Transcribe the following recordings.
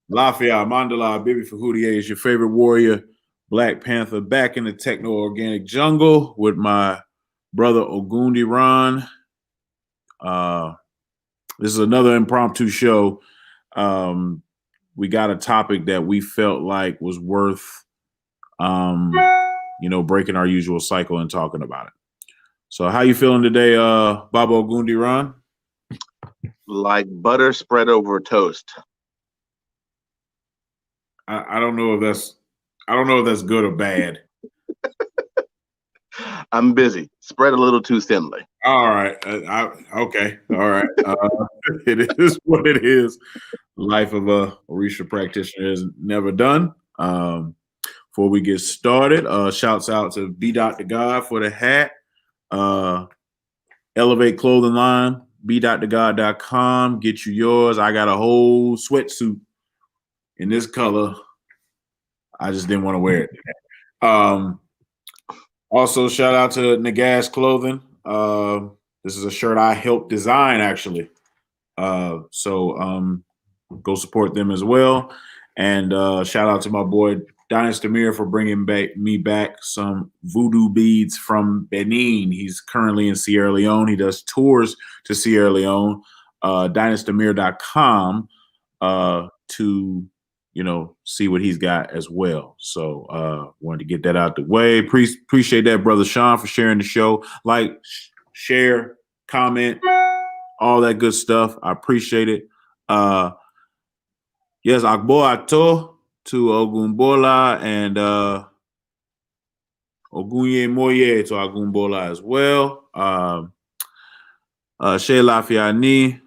Lafayette, Mandala, Bibi Fahudier is your favorite warrior, Blak Panther, back in the techno-organic jungle with my brother Ogundiran. This is another impromptu show. We got a topic that we felt like was worth, breaking our usual cycle and talking about it. So how you feeling today, Baba Ogundiran? Like butter spread over toast. I don't know if that's good or bad. I'm busy. Spread a little too thinly. All right. Okay. All right. It is what it is. Life of a Orisa practitioner is never done. Before we get started, shouts out to B. Dr. God for the hat. Elevate Clothing Line, b.god.com. Get you yours. I got a whole sweatsuit in this color. I just didn't want to wear it. Also, shout out to Nagas Clothing. This is a shirt I helped design, actually. So go support them as well. And shout out to my boy Dynasty Mir for bringing me back some voodoo beads from Benin. He's currently in Sierra Leone. He does tours to Sierra Leone. dynastymir.com to see what he's got as well. So wanted to get that out the way. Appreciate that, brother Sean, for sharing the show. Like, share, comment, all that good stuff. I appreciate it. Yes, Agbo Ato to Ogunbola and Ogunye Moye to Ogunbola as well. Shea Lafiani,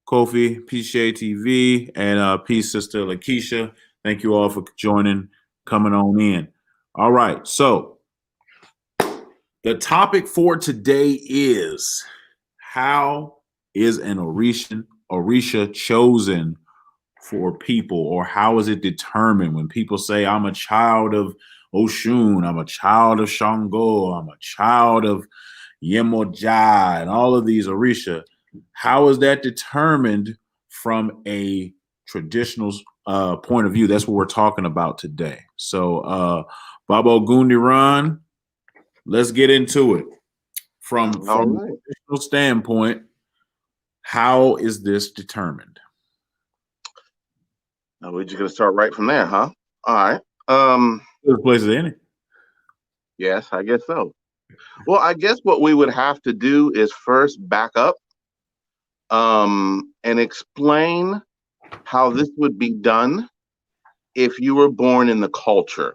Kofi, PCA TV, and Peace Sister Lakeisha. Thank you all for joining, coming on in. All right, so the topic for today is, how is an Orisha chosen for people, or how is it determined? When people say, I'm a child of Oshun, I'm a child of Shango, I'm a child of Yemoja, and all of these Orisha, how is that determined from a traditional point of view? That's what we're talking about today. So Baba Ogundiran, let's get into it. From a traditional standpoint, how is this determined? We're just gonna start right from there, huh? All right. There's places in it. Yes, I guess so. Well, I guess what we would have to do is first back up and explain how this would be done if you were born in the culture.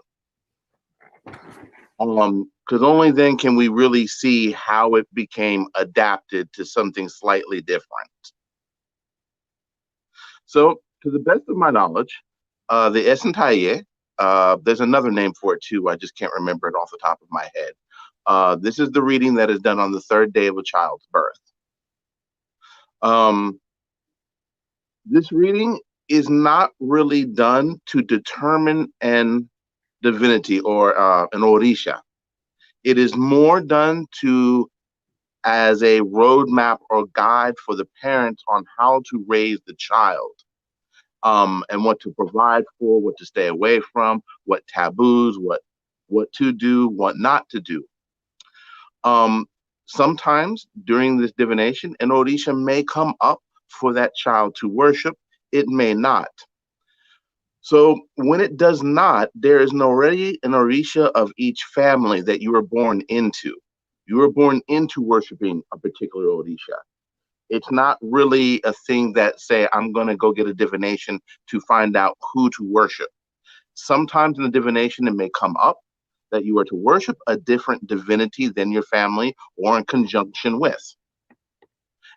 Because only then can we really see how it became adapted to something slightly different. So, to the best of my knowledge, the Esentaye, there's another name for it too. I just can't remember it off the top of my head. This is the reading that is done on the third day of a child's birth. This reading is not really done to determine an divinity or an Orisha. It is more done as a roadmap or guide for the parents on how to raise the child. And what to provide for, what to stay away from, what taboos, what to do, what not to do. Sometimes during this divination, an Orisha may come up for that child to worship. It may not. So when it does not, there is already an Orisha of each family that you were born into. You were born into worshiping a particular Orisha. It's not really a thing that say, I'm going to go get a divination to find out who to worship. Sometimes in the divination, it may come up that you are to worship a different divinity than your family or in conjunction with.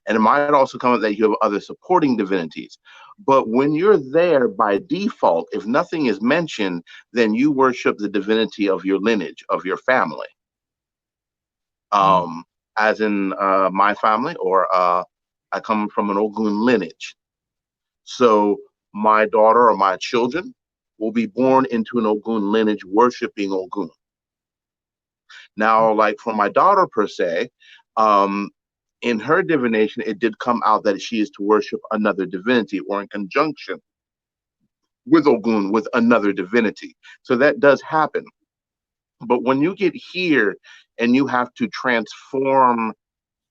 And it might also come up that you have other supporting divinities. But when you're there by default, if nothing is mentioned, then you worship the divinity of your lineage, of your family. As in my family, or I come from an Ogun lineage. So my daughter or my children will be born into an Ogun lineage worshiping Ogun. Now, like for my daughter per se, in her divination, it did come out that she is to worship another divinity or in conjunction with Ogun, with another divinity. So that does happen. But when you get here and you have to transform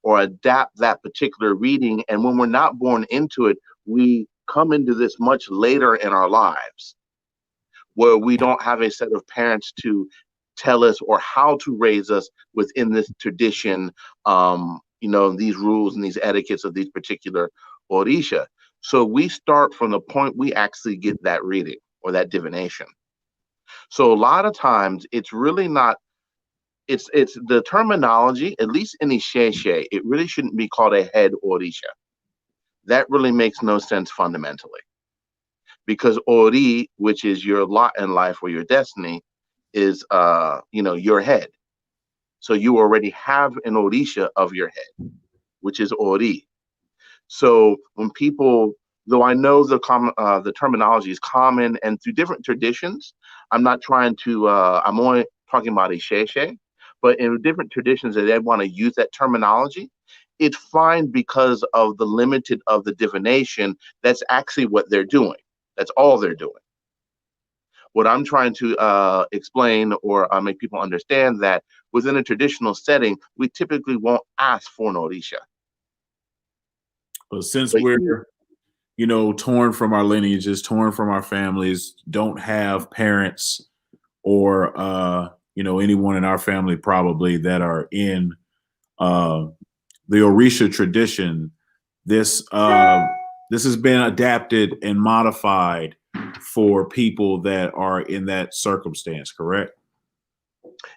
or adapt that particular reading, and when we're not born into it, we come into this much later in our lives where we don't have a set of parents to tell us or how to raise us within this tradition, these rules and these etiquettes of these particular Orisha. So we start from the point we actually get that reading or that divination. So a lot of times it's really not, it's the terminology, at least in Isese, it really shouldn't be called a head Orisha. That really makes no sense fundamentally. Because Ori, which is your lot in life or your destiny, is your head. So you already have an Orisha of your head, which is Ori. So when people, though I know the terminology is common and through different traditions, I'm not trying to. I'm only talking about Isese, but in different traditions that they want to use that terminology, it's fine because of the limited of the divination. That's actually what they're doing. That's all they're doing. What I'm trying to explain or make people understand that within a traditional setting, we typically won't ask for an Orisha. But since But we're, torn from our lineages, torn from our families, don't have parents or, anyone in our family probably that are in the Orisha tradition, this has been adapted and modified for people that are in that circumstance, correct?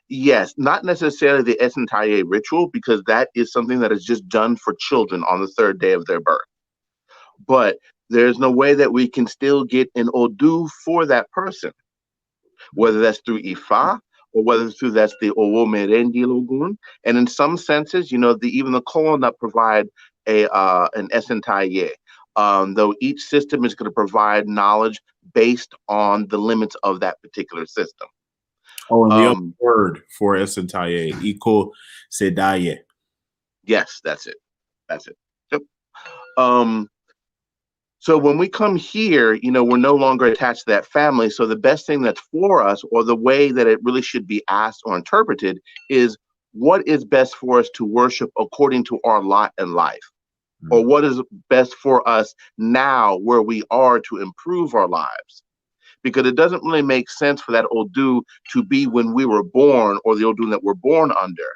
yes, not necessarily the Esentaye ritual, because that is something that is just done for children on the third day of their birth. But there's no way that we can still get an Odu for that person, whether that's through Ifa or whether through that's the Owo Merendi Logun. And in some senses, even the Kolonat provide an Esentaye. Though each system is going to provide knowledge based on the limits of that particular system. Oh, and the other word for Esentaye, Iko Sedaye. Yes, that's it. That's it. Yep. So when we come here, we're no longer attached to that family. So the best thing that's for us, or the way that it really should be asked or interpreted, is what is best for us to worship according to our lot in life, or what is best for us now where we are to improve our lives. Because it doesn't really make sense for that Odu to be when we were born or the Odu that we're born under.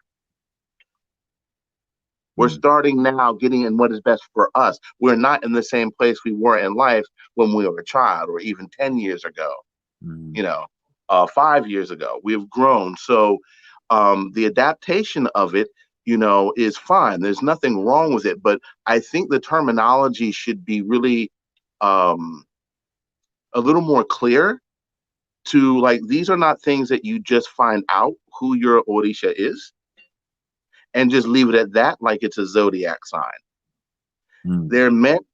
We're starting now getting in what is best for us. We're not in the same place we were in life when we were a child or even 10 years ago, 5 years ago. We've grown. So the adaptation of it, is fine. There's nothing wrong with it. But I think the terminology should be really a little more clear to, like, these are not things that you just find out who your Orisha is and just leave it at that, like it's a zodiac sign. They're meant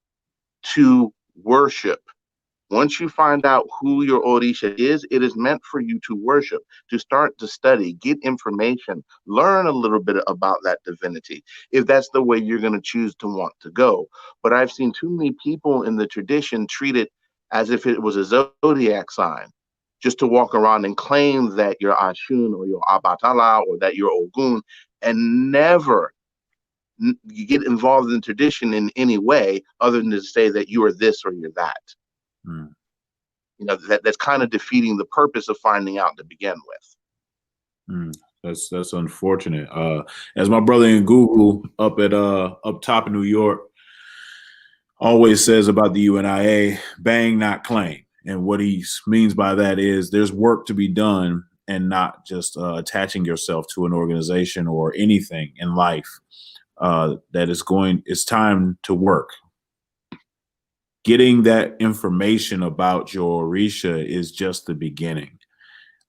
to worship. Once you find out who your Orisha is, it is meant for you to worship, to start to study, get information, learn a little bit about that divinity, if that's the way you're going to choose to want to go. But I've seen too many people in the tradition treat it as if it was a zodiac sign, just to walk around and claim that you're Ashun or you're Abatala or that you're Ogun, and never you get involved in tradition in any way other than to say that you are this or you're that. That's kind of defeating the purpose of finding out to begin with. That's unfortunate. As my brother in Google up top in New York always says about the UNIA, bang, not claim. And what he means by that is there's work to be done, and not just attaching yourself to an organization or anything in life. It's time to work. Getting that information about your Orisha is just the beginning.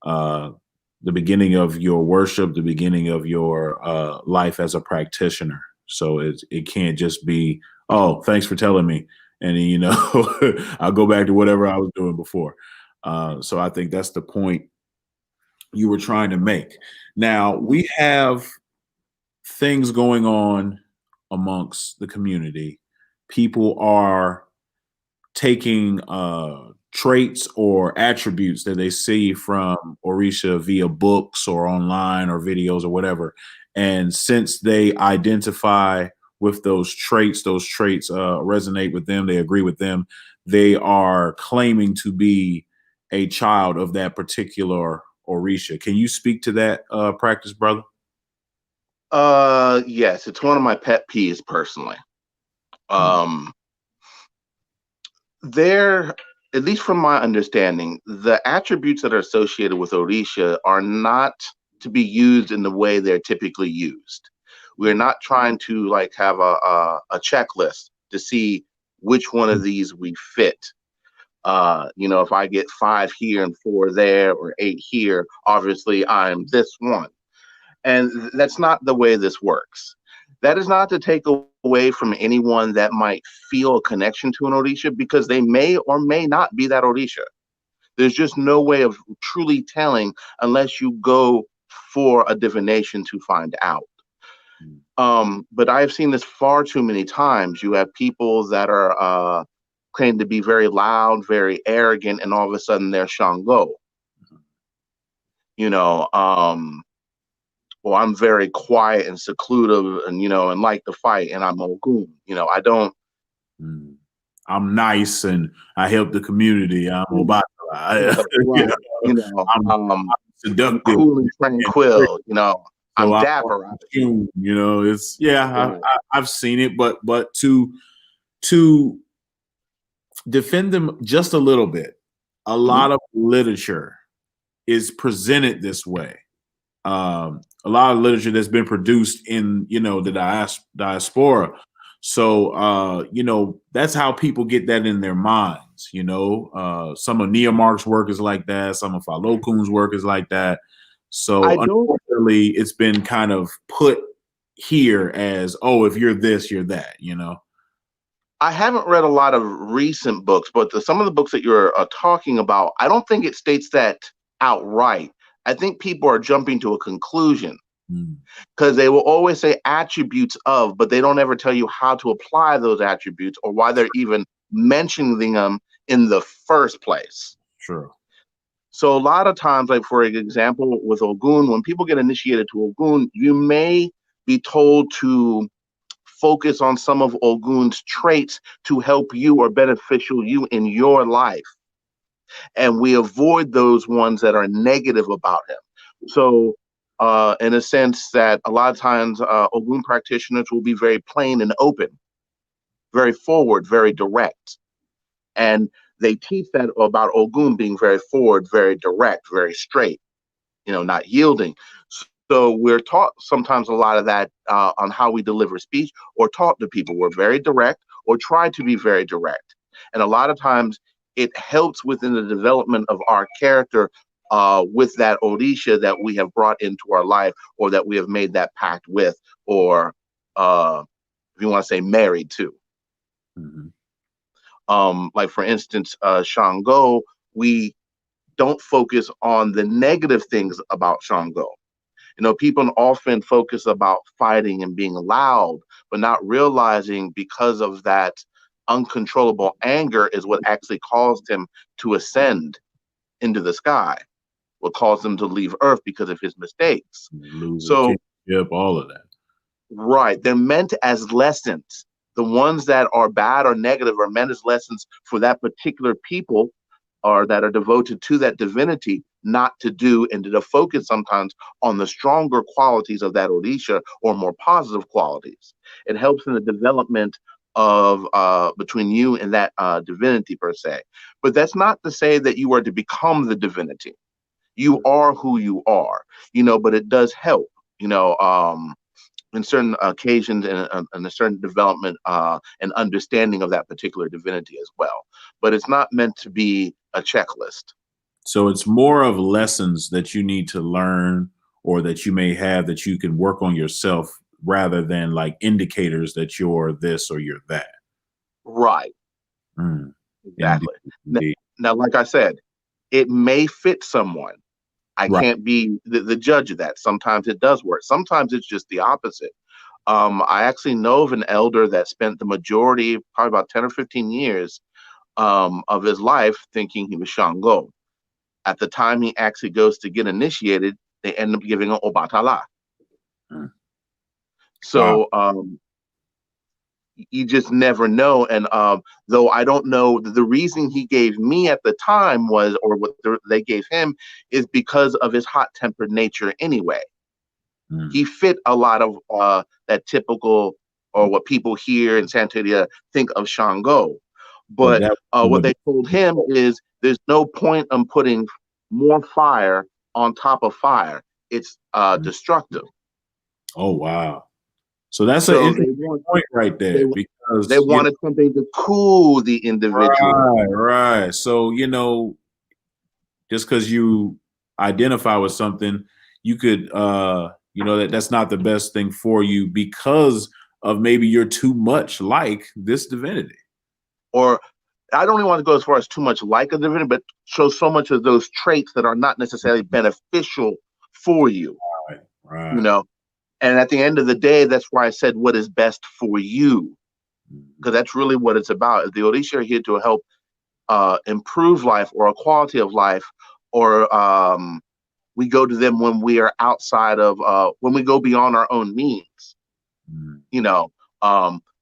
The beginning of your worship, the beginning of your life as a practitioner. So it can't just be, oh, thanks for telling me. And then, I'll go back to whatever I was doing before. So I think that's the point you were trying to make. Now, we have things going on amongst the community. People are taking traits or attributes that they see from Orisa via books or online or videos or whatever. And since they identify with those traits resonate with them, they agree with them, they are claiming to be a child of that particular Orisa. Can you speak to that practice, brother? Yes, it's one of my pet peeves personally. There, at least from my understanding, the attributes that are associated with Orisha are not to be used in the way they're typically used. We're not trying to like have a checklist to see which one of these we fit. If I get 5 here and 4 there or 8 here, obviously I'm this one. And that's not the way this works. That is not to take away from anyone that might feel a connection to an Orisha, because they may or may not be that Orisha. There's just no way of truly telling unless you go for a divination to find out. But I've seen this far too many times. You have people that are claimed to be very loud, very arrogant, and all of a sudden they're Shango. Well, I'm very quiet and secluded and like to fight, and I'm Ogun. I don't. I'm nice and I help the community. I'm Obata. I'm seductive. I'm cool and tranquil. I'm so dapper. It's I've seen it, but to defend them just a little bit, a lot of literature is presented this way. A lot of literature that's been produced in the diaspora. So that's how people get that in their minds. Some of Neomark's work is like that. Some of Falokun's work is like that. So unfortunately, it's been kind of put here as, oh, if you're this, you're that. I haven't read a lot of recent books, but some of the books that you're talking about, I don't think it states that outright. I think people are jumping to a conclusion because they will always say attributes of, but they don't ever tell you how to apply those attributes or why they're even mentioning them in the first place. Sure. So a lot of times, like for example, with Ogun, when people get initiated to Ogun, you may be told to focus on some of Ogun's traits to help you or beneficial you in your life. And we avoid those ones that are negative about him. So in a sense that a lot of times Ogun practitioners will be very plain and open, very forward, very direct. And they teach that about Ogun being very forward, very direct, very straight, not yielding. So we're taught sometimes a lot of that on how we deliver speech or talk to people. We're very direct or try to be very direct. And a lot of times it helps within the development of our character with that Orisha that we have brought into our life or that we have made that pact with, or if you want to say married to. Like for instance, Shango, we don't focus on the negative things about Shango. People often focus about fighting and being loud, but not realizing because of that uncontrollable anger is what actually caused him to ascend into the sky, what caused him to leave Earth because of his mistakes. So, all of that. Right. They're meant as lessons. The ones that are bad or negative are meant as lessons for that particular people or that are devoted to that divinity not to do, and to focus sometimes on the stronger qualities of that Orisha or more positive qualities. It helps in the development of between you and that divinity per se. But that's not to say that you are to become the divinity. You are who you are, but it does help, in certain occasions and a certain development and understanding of that particular divinity as well. But it's not meant to be a checklist. So it's more of lessons that you need to learn or that you may have that you can work on yourself rather than like indicators that you're this or you're that. Right. Exactly. Now, like I said, it may fit someone. I can't be the judge of that. Sometimes it does work. Sometimes it's just the opposite. I actually know of an elder that spent the majority, probably about 10 or 15 years of his life thinking he was Shango. At the time he actually goes to get initiated, they end up giving him Obatala. Hmm. Wow. So you just never know. And though I don't know, the reason he gave me at the time was, or what they gave him, is because of his hot tempered nature anyway. Hmm. He fit a lot of that typical, or what people here in Santeria think of Shango. But But that what would they told him is there's no point in putting more fire on top of fire. It's destructive. oh wow. So that's an So interesting point right they there they because wanted something to cool the individual. right. So just because you identify with something, you could that's not the best thing for you because of maybe you're too much like this divinity. Or I don't even want to go as far as too much like a divinity, but show so much of those traits that are not necessarily beneficial for you. Right. You Right. know, and at the end of the day, that's why I said what is best for you, because that's really what it's about. The Orisha are here to help improve life or a quality of life, or we go to them when we are outside of when we go beyond our own means, Mm. you know,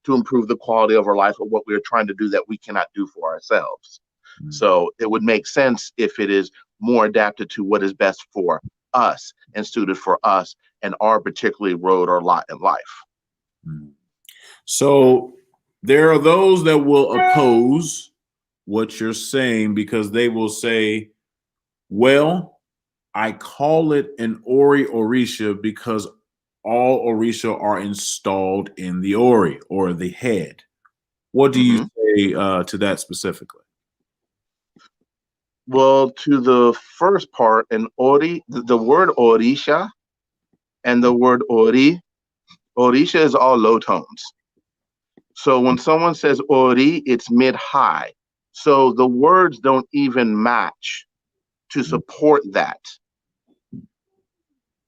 to improve the quality of our life or what we're trying to do that we cannot do for ourselves. Mm. So it would make sense if it is more adapted to what is best for us and suited for us and our particular road or lot in life. Mm. So there are those that will oppose what you're saying because they will say, well, I call it an Ori Orisha because all Orisha are installed in the Ori or the head. What do you Mm-hmm. say to that specifically? Well, to the first part, an ori, the word orisha and the word orisha is all low tones. So when someone says ori, it's mid high. So the words don't even match to support that.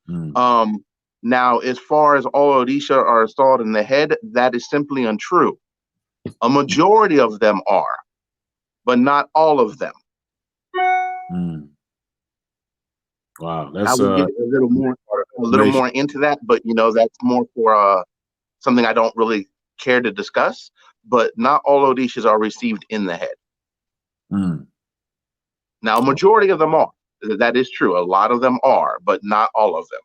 Mm. Um, Now, as far as all orisha are installed in the head, that is simply untrue. A majority of them are, but not all of them. Mm. Wow, I that's will get a little information. more into that, but that's more for something I don't really care to discuss. But not all Odishas are received in the head. Mm. Now, a majority of them are. That is true. A lot of them are, but not all of them.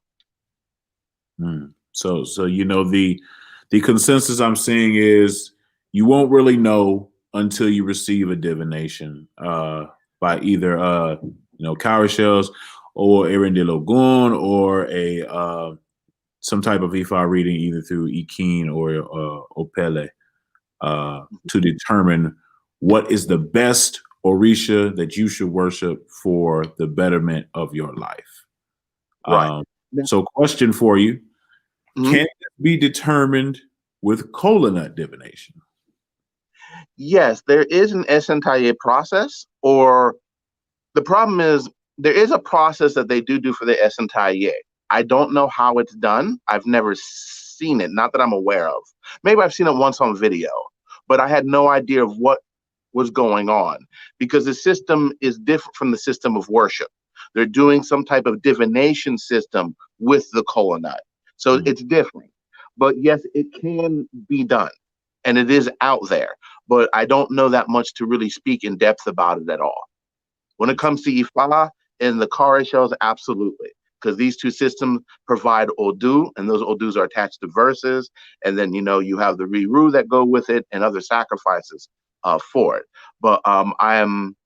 Mm. So the consensus I'm seeing is you won't really know until you receive a divination by either cowrie shells or Erendilogun or a some type of Ifa reading either through Ikin or Opele to determine what is the best Orisha that you should worship for the betterment of your life. Right. So question for you. Mhm. Can it be determined with kola nut divination? Yes, there is an Esentaye process, or the problem is there is a process that they do for the Esentaye. I don't know how it's done. I've never seen it, not that I'm aware of. Maybe I've seen it once on video, but I had no idea of what was going on because the system is different from the system of worship. They're doing some type of divination system with the kola nut. So Mm. it's different. But yes, it can be done and it is out there. But I don't know that much to really speak in depth about it at all. When it comes to Ifa and the Kari shells, absolutely. Because these two systems provide Odu, and those Odus are attached to verses. And then, you have the Riru that go with it and other sacrifices for it. But I am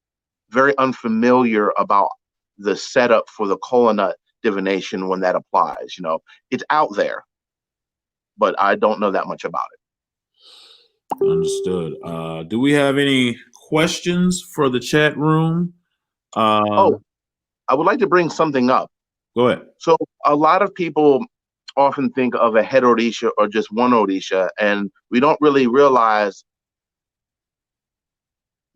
very unfamiliar about the setup for the kola nut divination when that applies. It's out there, but I don't know that much about it. Understood. Do we have any questions for the chat room? Oh, I would like to bring something up. Go ahead. So a lot of people often think of a head Odisha or just one Odisha, and we don't really realize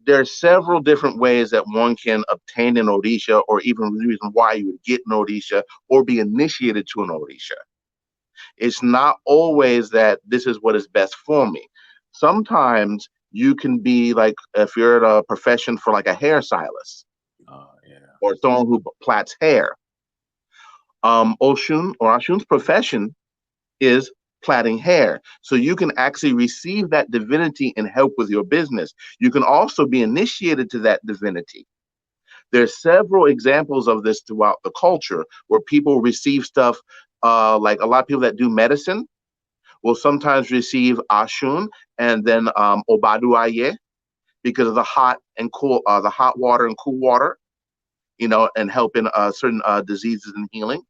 there are several different ways that one can obtain an Odisha, or even the reason why you would get an Odisha or be initiated to an Odisha. It's not always that this is what is best for me. Sometimes you can be like, if you're at a profession for like a hairstylist Yeah. or someone who plaits hair, Oshun's profession is plaiting hair. So you can actually receive that divinity and help with your business. You can also be initiated to that divinity. There's several examples of this throughout the culture where people receive stuff, like a lot of people that do medicine will sometimes receive Ashun and then Obaduaye because of the hot and cool, the hot water and cool water, and helping certain diseases and healing.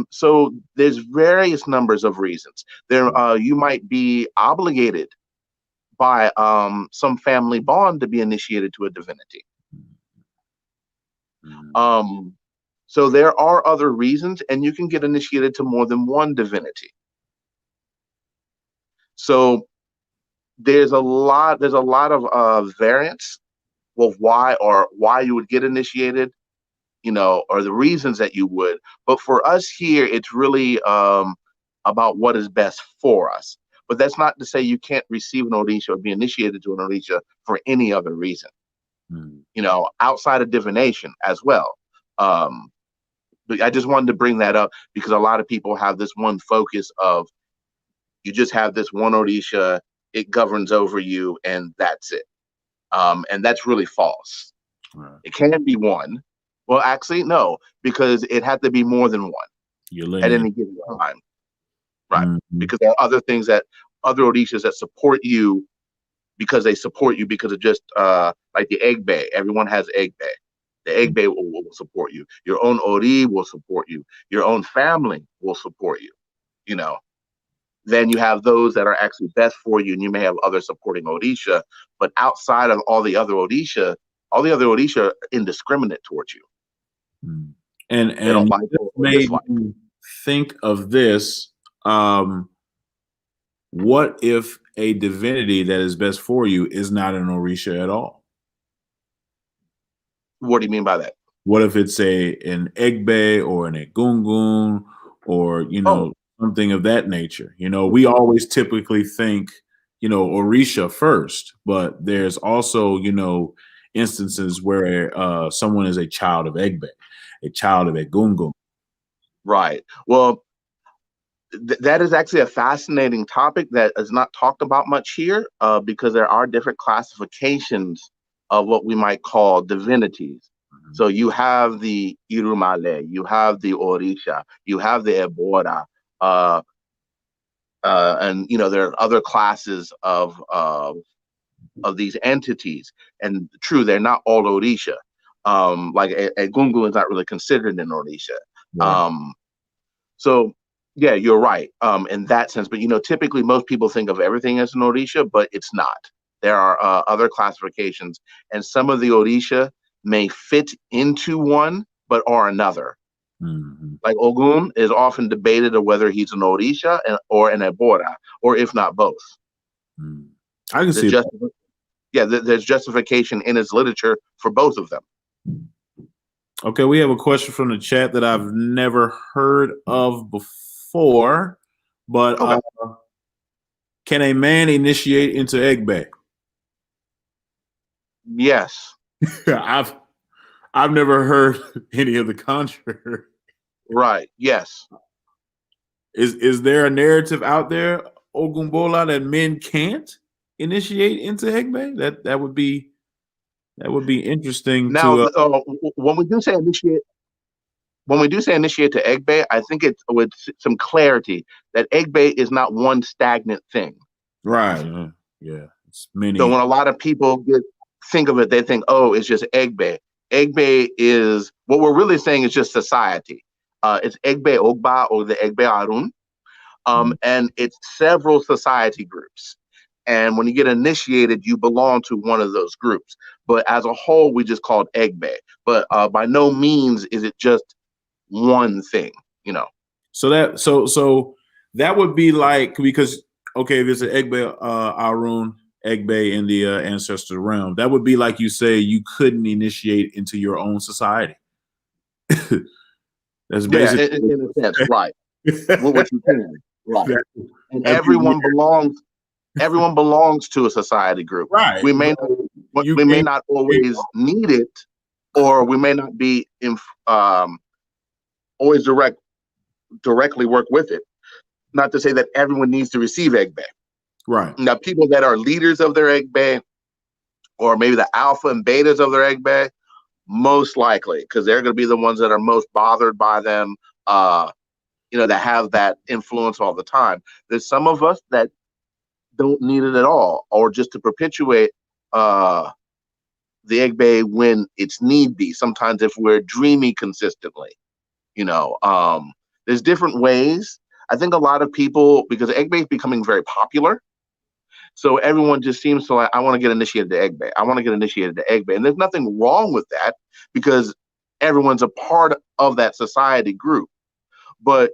So there's various numbers of reasons. You might be obligated by some family bond to be initiated to a divinity. So there are other reasons, and you can get initiated to more than one divinity. So there's a lot of variance with why you would get initiated, or the reasons that you would. But for us here, it's really about what is best for us. But that's not to say you can't receive an Orisha or be initiated to an Orisha for any other reason, outside of divination as well. But I just wanted to bring that up because a lot of people have this one focus of, you just have this one Orisha, it governs over you, and that's it. And that's really false. Right. It can be one. Well, actually, no, because it had to be more than one at any given time. Right. Because there are other things other Orishas that support you because they support you because of just like the egg bay. Everyone has egg bay. The egg bay will support you. Your own Ori will support you. Your own family will support you. Then you have those that are actually best for you, and you may have other supporting Orisha. But outside of all the other Orisha are indiscriminate towards you. And they don't like it made me think of this. What if a divinity that is best for you is not an Orisha at all? What do you mean by that? What if it's an Egbe or an Egungun or something of that nature? We always typically think Orisha first, but there's also instances where someone is a child of Egbe, a child of Egungun. Right. Well, that is actually a fascinating topic that is not talked about much here, because there are different classifications of what we might call divinities. So you have the Irumale, you have the Orisha, you have the Ebora, and there are other classes of these entities. And true, they're not all Orisha. Like Egungun is not really considered an Orisha. Right. So yeah, you're right in that sense. But typically most people think of everything as an Orisha, but it's not. There are other classifications, and some of the Orisha may fit into one but are another. Like Ogun is often debated of whether he's an Orisha or an Ebora, or if not both. I can see that. Yeah, there's justification in his literature for both of them. Okay, we have a question from the chat that I've never heard of before, but okay. Can a man initiate into Egbe? Yes. I've never heard any of the contrary. Right. Yes. Is there a narrative out there, Ogumbola, that men can't initiate into Egbe? That would be interesting. Now, when we do say initiate to Egbe, I think it's with some clarity that Egbe is not one stagnant thing. Right. Yeah. It's many. So when a lot of people think of it, they think, oh, it's just Egbe. Egbe is, what we're really saying is just society. It's Egbe Ogba or the Egbe Arun. And it's several society groups. And when you get initiated, you belong to one of those groups. But as a whole, we just call it Egbe. But by no means is it just one thing, So that would be like, because okay, if it's an Egbe Arun, Egbe in the ancestral realm, that would be like you say you couldn't initiate into your own society. That's basically in a sense, right. what you can. Right. And That'd be weird. everyone belongs to a society group. Right. We may You we may can't- not always need it, or we may not be always directly work with it. Not to say that everyone needs to receive egg bay. Right. Now, people that are leaders of their egg bay, or maybe the alpha and betas of their egg bay, most likely, because they're going to be the ones that are most bothered by them, that have that influence all the time. There's some of us that don't need it at all, or just to perpetuate the egg bay when it's need be. Sometimes if we're dreamy consistently, there's different ways. I think a lot of people, because egg bay is becoming very popular, so everyone just seems to like, I want to get initiated to egg bay. I want to get initiated to egg bay. And there's nothing wrong with that, because everyone's a part of that society group. But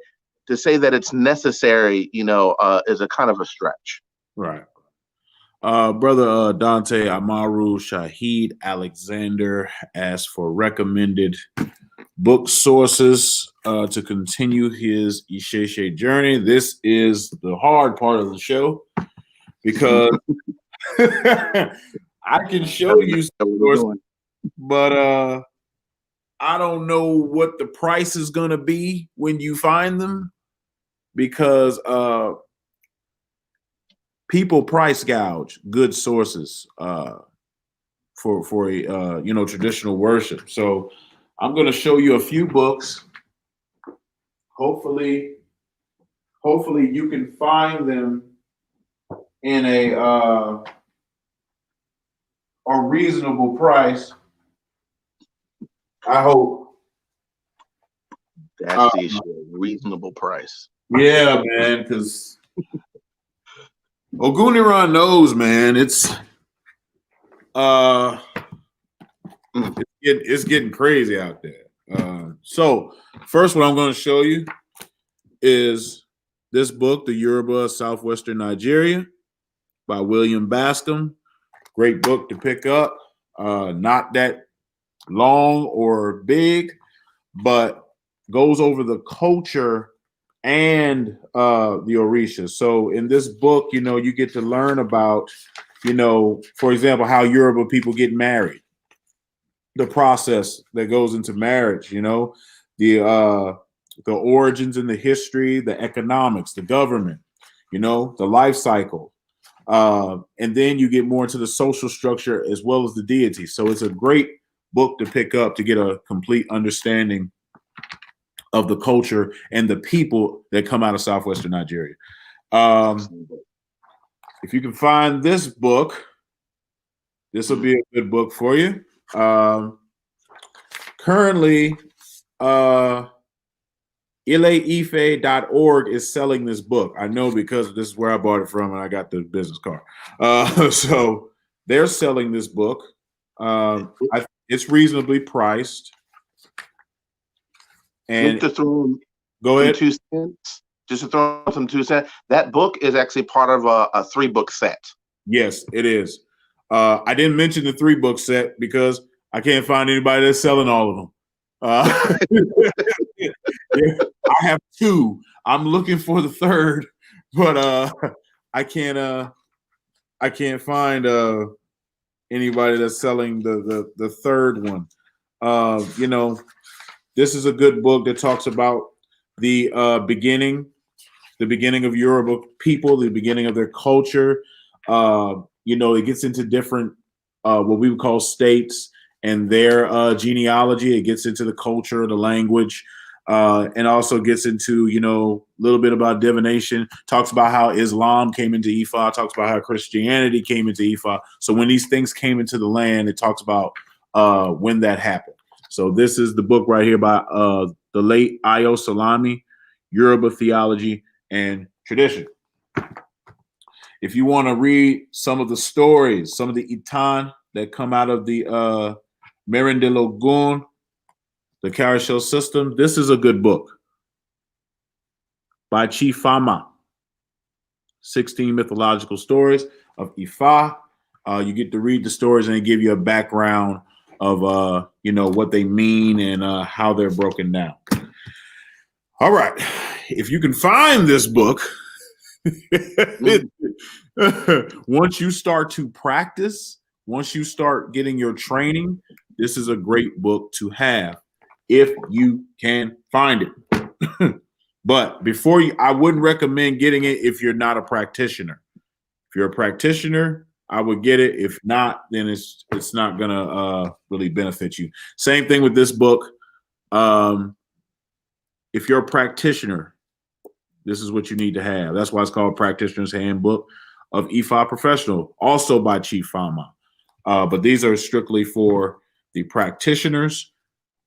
to say that it's necessary, is a kind of a stretch. Right. Brother Dante Amaru Shahid Alexander asked for recommended book sources to continue his Isese journey. This is the hard part of the show, because I can show you some sources, but I don't know what the price is going to be when you find them, because people price gouge good sources for traditional worship. So I'm going to show you a few books. Hopefully you can find them in a reasonable price. I hope. That's the issue. Reasonable price. Yeah, man, because Ogundiran knows, man. It's getting crazy out there. So first, what I'm going to show you is this book, The Yoruba of Southwestern Nigeria, by William Bascom. Great book to pick up. Not that long or big, but goes over the culture and the Orisa. So in this book, you get to learn about, for example, how Yoruba people get married, the process that goes into marriage, the origins and the history, the economics, the government, the life cycle. And then you get more into the social structure as well as the deity. So it's a great book to pick up to get a complete understanding of the culture and the people that come out of Southwestern Nigeria. If you can find this book, this will be a good book for you. Currently, ileife.org is selling this book. I know, because this is where I bought it from and I got the business card. So they're selling this book. It's reasonably priced. And go ahead. 2 cents. Just to throw some 2 cents. That book is actually part of a 3-book set. Yes, it is. I didn't mention the 3-book set because I can't find anybody that's selling all of them. Yeah, I have 2. I'm looking for the 3rd, but I can't find anybody that's selling the 3rd one. This is a good book that talks about the beginning of Yoruba people, the beginning of their culture. It gets into different what we would call states and their genealogy. It gets into the culture, the language, and also gets into, a little bit about divination, talks about how Islam came into Ifa, talks about how Christianity came into Ifa. So when these things came into the land, it talks about when that happened. So this is the book right here by the late Ayo Salami, Yoruba Theology and Tradition. If you want to read some of the stories, some of the Itan that come out of the Merendelogun, the Carousel System, this is a good book by Chief Fama. 16 mythological stories of Ifa. You get to read the stories and they give you a background of what they mean and how they're broken down. All right, if you can find this book, once you start to practice, once you start getting your training, this is a great book to have if you can find it. But before you, I wouldn't recommend getting it if you're not a practitioner. If you're a practitioner, I would get it. If not, then it's not gonna really benefit you. Same thing with this book. If you're a practitioner, this is what you need to have. That's why it's called Practitioner's Handbook of E5 Professional, also by Chief Fama. But these are strictly for the practitioners.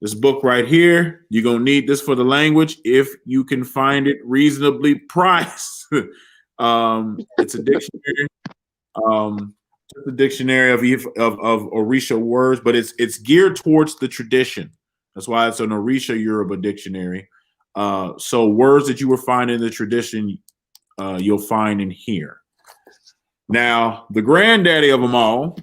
This book right here, you're going to need this for the language if you can find it reasonably priced. It's a dictionary. It's a dictionary of Orisa words, but it's geared towards the tradition. That's why it's an Orisa Yoruba dictionary. So words that you will find in the tradition, you'll find in here. Now, the granddaddy of them all,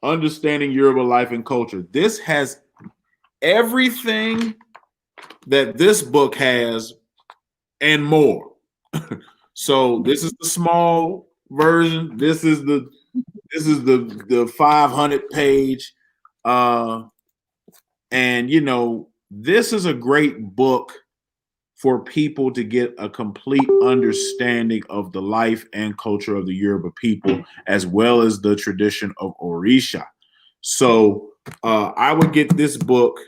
Understanding Yoruba Life and Culture. This has everything that this book has and more. So this is the small version. This is the 500 page. And you know, this is a great book for people to get a complete understanding of the life and culture of the Yoruba people, as well as the tradition of Orisa. So I would get this book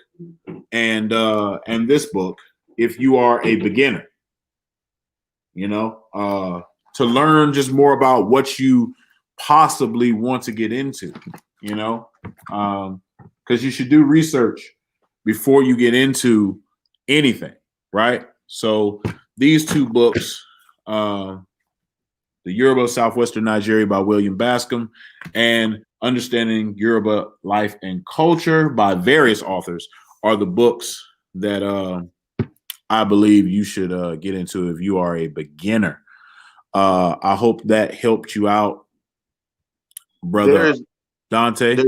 and this book if you are a beginner, you know, to learn just more about what you possibly want to get into, you know, because you should do research before you get into anything, right? So these two books, The Yoruba Southwestern Nigeria by William Bascom and Understanding Yoruba Life and Culture by various authors, are the books that I believe you should get into if you are a beginner. I hope that helped you out, brother Dante.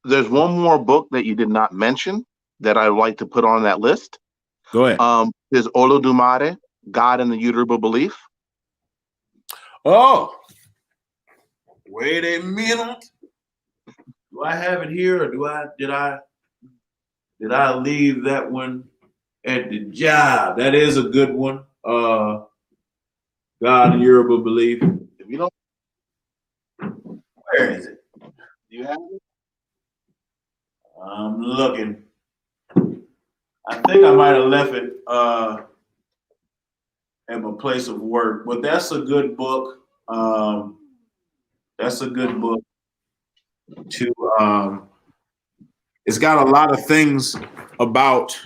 There's one more book that you did not mention that I would like to put on that list. Go ahead. Is Olodumare, God in the Yoruba Belief. Oh, wait a minute. Do I have it here, or did I leave that one at the job? That is a good one. God in Yoruba Belief. If you don't, where is it? Do you have it? I'm looking. I think I might have left it at my place of work, but that's a good book. That's a good book to. It's got a lot of things about,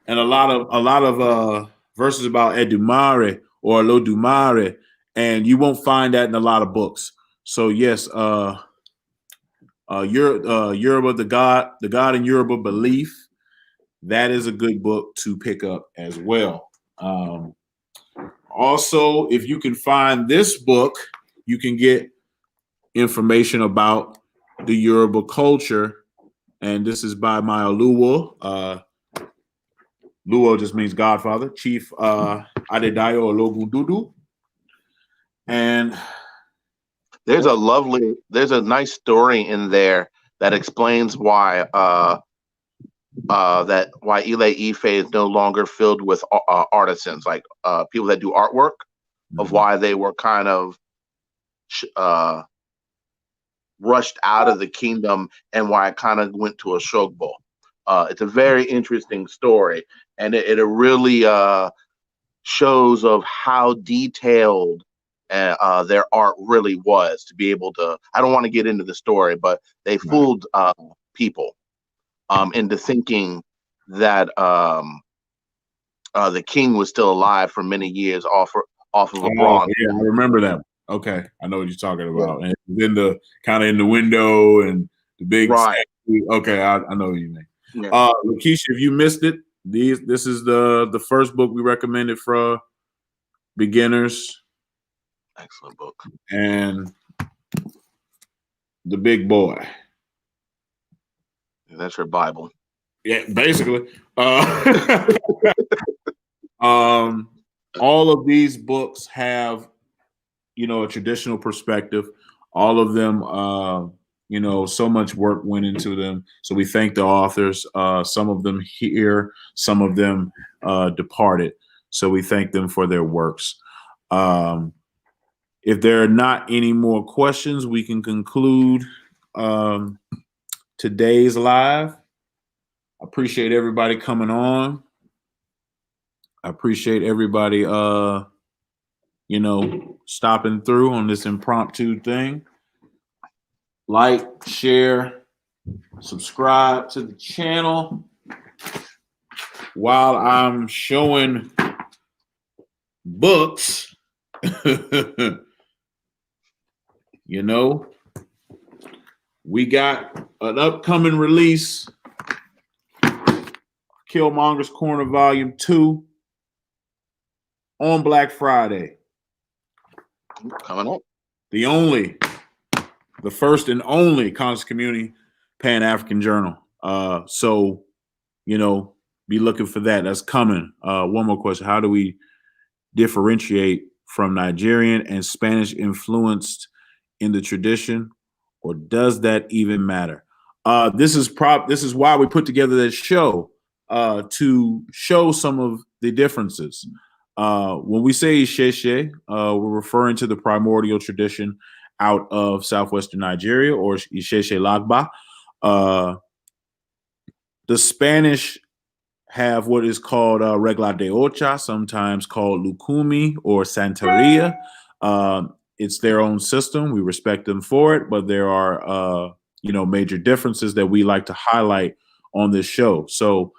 and a lot of verses about Edumare or Lodumare, and you won't find that in a lot of books. So yes, Yoruba, the God in Yoruba Belief. That is a good book to pick up as well. Also, if you can find this book, you can get information about the Yoruba culture. And this is by my Luwo. Luwo just means Godfather, Chief Adedayo Ologundudu. And there's a nice story in there that explains why why Ile Ife is no longer filled with artisans, like people that do artwork, of why they were kind of rushed out of the kingdom and why it kind of went to a shogbo. It's a very interesting story, and it really shows of how detailed their art really was to be able to. I don't want to get into the story, but they fooled people into thinking that the king was still alive for many years off of a bronze. Yeah, I remember that. Okay, I know what you're talking about. Yeah. And then the kind of in the window and the big statue. Okay, I know what you mean. Yeah. Lakeisha, if you missed it, this is the first book we recommended for beginners. Excellent book. And the big boy. That's her Bible. Yeah, basically. All of these books have, a traditional perspective. All of them, so much work went into them. So we thank the authors. Some of them here, some of them departed. So we thank them for their works. If there are not any more questions, we can conclude today's live. Appreciate everybody coming on. I appreciate everybody, stopping through on this impromptu thing. Like, share, subscribe to the channel. While I'm showing books, we got an upcoming release, Killmonger's Corner Volume 2, on Black Friday. Coming up. The first and only conscious community Pan-African journal. So, be looking for that. That's coming. One more question. How do we differentiate from Nigerian and Spanish influenced in the tradition, or does that even matter? This is why we put together this show, to show some of the differences. When we say Isese, we're referring to the primordial tradition out of southwestern Nigeria, or Isese Lagba. The Spanish have what is called Regla de Ocha, sometimes called Lukumi or Santeria. It's their own system. We respect them for it, but there are major differences that we like to highlight on this show. So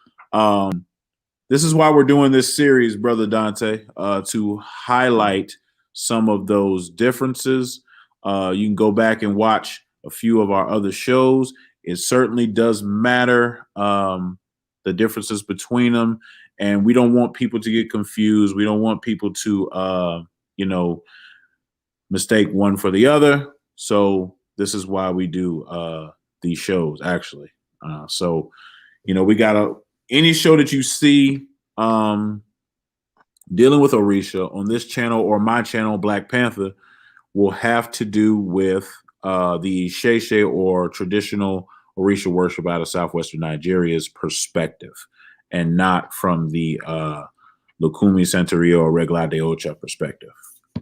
this is why we're doing this series, Brother Dante, to highlight some of those differences. You can go back and watch a few of our other shows. It certainly does matter, the differences between them. And we don't want people to get confused. We don't want people to, mistake one for the other. So this is why we do these shows, actually. So we got any show that you see dealing with Orisa on this channel or my channel, Blak Pantha, will have to do with the Isese or traditional Orisa worship out of southwestern Nigeria's perspective, and not from the Lukumi Santeria or Regla de Ocha perspective,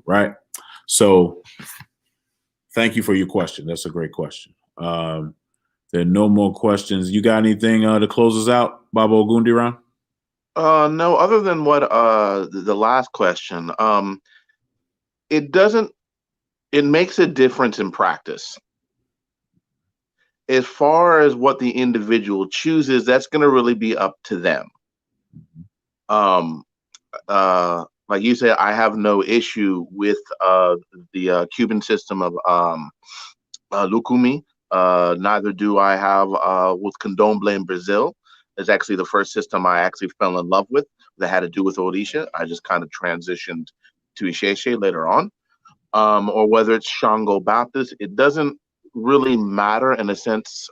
right? So thank you for your question. That's a great question. There are no more questions. You got anything to close us out, Baba Ogundiran? No, other than what the last question. It makes a difference in practice. As far as what the individual chooses, that's going to really be up to them. Like you said, I have no issue with the Cuban system of Lukumi. Neither do I have with Candomblé in Brazil. It's actually the first system I actually fell in love with that had to do with Orisa. I just kind of transitioned to Isese later on. Or whether it's Shango Baptist, it doesn't really matter in a sense.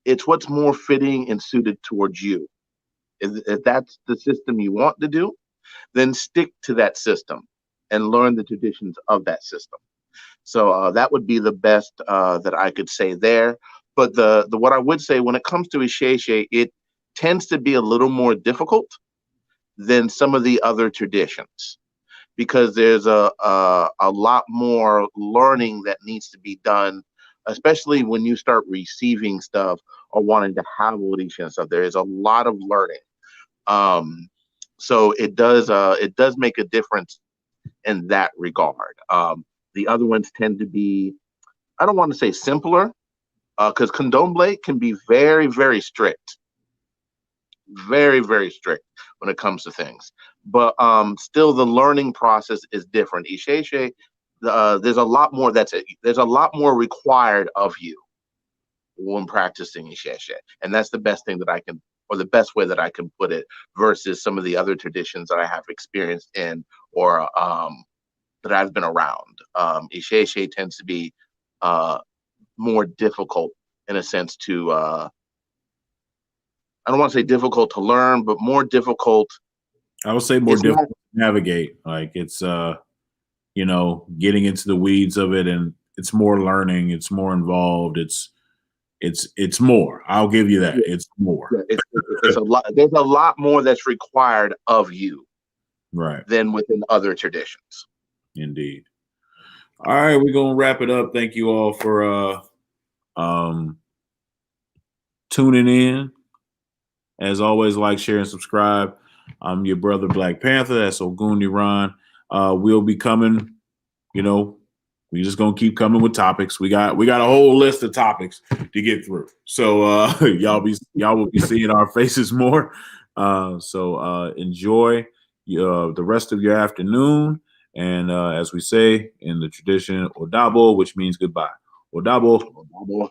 It's what's more fitting and suited towards you. If that's the system you want to do, then stick to that system and learn the traditions of that system. So that would be the best that I could say there. But the what I would say when it comes to Isese, it tends to be a little more difficult than some of the other traditions, because there's a lot more learning that needs to be done, especially when you start receiving stuff or wanting to have Orisa and stuff. There is a lot of learning. So it does make a difference in that regard. The other ones tend to be, I don't want to say simpler, because Candomblé can be very, very strict. Very, very strict when it comes to things. But still the learning process is different. Isese, there's a lot more there's a lot more required of you when practicing Isese. And that's the best thing that I can, or the best way that I can put it, versus some of the other traditions that I have experienced in, or that I've been around. Isese tends to be more difficult in a sense to I don't want to say difficult to learn, but more difficult. I would say more difficult to navigate. Like it's you know, getting into the weeds of it, and it's more learning, it's more involved, it's more. I'll give you that. It's more. Yeah, it's a lot. There's a lot more that's required of you, right, than within other traditions. Indeed. All right, we're gonna wrap it up. Thank you all for tuning in. As always, like, share, and subscribe. I'm your brother Blak Panther. That's Ogundiran. We'll be coming. You know, we just gonna keep coming with topics. We got a whole list of topics to get through. So y'all will be seeing our faces more. So enjoy the rest of your afternoon. And as we say in the tradition, Odabo, which means goodbye. Odabo.